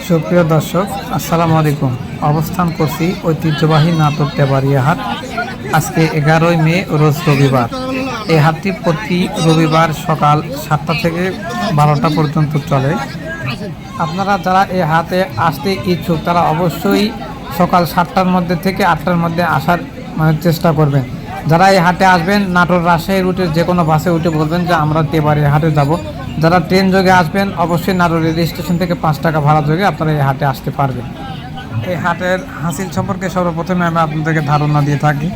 সুপ্রিয় দর্শক, আসসালামু আলাইকুম। অবস্থান করছি ঐতিহ্যবাহী নাটোর তেবাড়িয়া হাট। আজকে 11ই মে, রোজ রবিবার। এই হাটটি প্রতি রবিবার সকাল 7টা থেকে 12টা পর্যন্ত চলে। আপনারা যারা এই হাটে আসতে ইচ্ছুক তারা অবশ্যই সকাল 7টার মধ্যে থেকে 8টার মধ্যে আসার চেষ্টা করবেন। যারা এই হাটে আসবেন, নাটোর রাজশাহী রুটের যে কোনো বাসে উঠে বলবেন যে আমরা তেবাড়িয়া হাটে যাব। যারা ট্রেন যোগে আসবেন অবশ্যই নাটোর রেল স্টেশন থেকে 5 টাকা ভাড়া যোগে আপনারা এই হাটে আসতে পারবেন। এই হাটের হাসিল সম্পর্কে সর্বপ্রথমে আমি আপনাদেরকে ধারণা দিয়ে থাকি।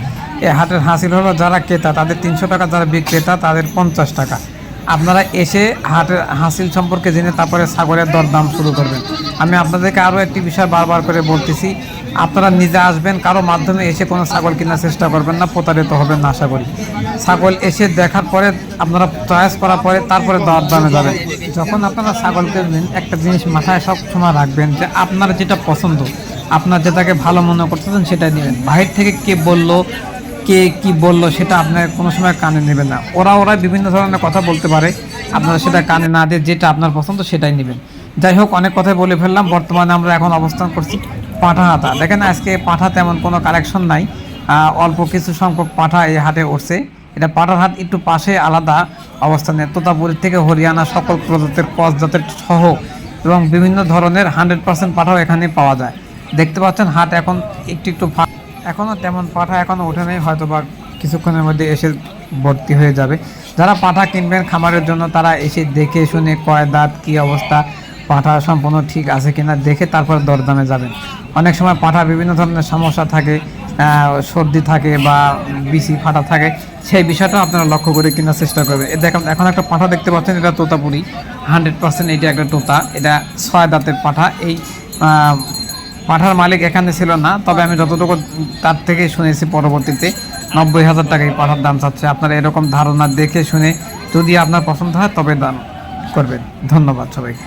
এই হাটের হাসিল হলো যারা ক্রেতা তাদের 300 টাকা, যারা বিক্রেতা তাদের 50 টাকা। আপনারা এসে হাটের হাসিল সম্পর্কে জেনে তারপরে ছাগলের দরদাম শুরু করবেন। আমি আপনাদেরকে আরও একটি বিষয় বারবার করে বলতেছি, আপনারা নিজে আসবেন, কারো মাধ্যমে এসে কোনো ছাগল কেনার চেষ্টা করবেন না, প্রতারিত হবেন না। আশা করি ছাগল এসে দেখার পরে আপনারা চয়েস করার পরে তারপরে দরদামে যাবেন। যখন আপনারা ছাগল কিনবেন একটা জিনিস মাথায় সব সময় রাখবেন যে আপনার যেটা পছন্দ, আপনার যেটাকে ভালো মনে করতেছেন সেটাই নেবেন। বাহির থেকে কে বললো, কে কি বললো সেটা আপনার কোনো সময় কানে নেবেন না। ওরা বিভিন্ন ধরনের কথা বলতে পারে, আপনারা সেটা কানে না দিয়ে যেটা আপনার পছন্দ সেটাই নেবেন। যাই হোক, অনেক কথাই বলে ফেললাম। বর্তমানে আমরা এখন অবস্থান করছি পাঠা হাটা। দেখেন আজকে পাঠা তেমন কোনো কালেকশন নাই, অল্প কিছু সংখ্যক পাঠা এই হাটে উঠছে। এটা পাঠার হাট একটু পাশে আলাদা অবস্থানে। তোতাপুরি থেকে হরিয়ানা সকল প্রজাতির ক্রস জাতের সহ এবং বিভিন্ন ধরনের 100% পাঠাও এখানে পাওয়া যায়। দেখতে পাচ্ছেন হাট এখন একটু এখনও তেমন পাঠা এখনও ওঠে নেই, হয়তো বা কিছুক্ষণের মধ্যে এসে ভর্তি হয়ে যাবে। যারা পাঠা কিনবেন খামারের জন্য তারা এসে দেখে শুনে কয় দাঁত কী অবস্থা, পাঠা সম্পূর্ণ ঠিক আছে কিনা দেখে তারপর দরদামে যাবেন। অনেক সময় পাঠা বিভিন্ন ধরনের সমস্যা থাকে, সর্দি থাকে বা বিসি ফাটা থাকে, সেই বিষয়টা আপনারা লক্ষ্য করে কেনার চেষ্টা করবেন। দেখুন এখন একটা পাঠা দেখতে পাচ্ছেন, এটা তোতাপুরি 100%। এটা একটা তোতা, এটা 6 দাঁতের পাঠা। এই পাঠার মালিক এখানে ছিল না, তবে আমি যতটুকু তার থেকে শুনেছি পরবর্তীতে 90,000 টাকা এই পাঠার দাম চাচ্ছে। আপনারা এরকম ধারণা দেখে শুনে যদি আপনার পছন্দ হয় তবে দাম করবেন। ধন্যবাদ সবাইকে।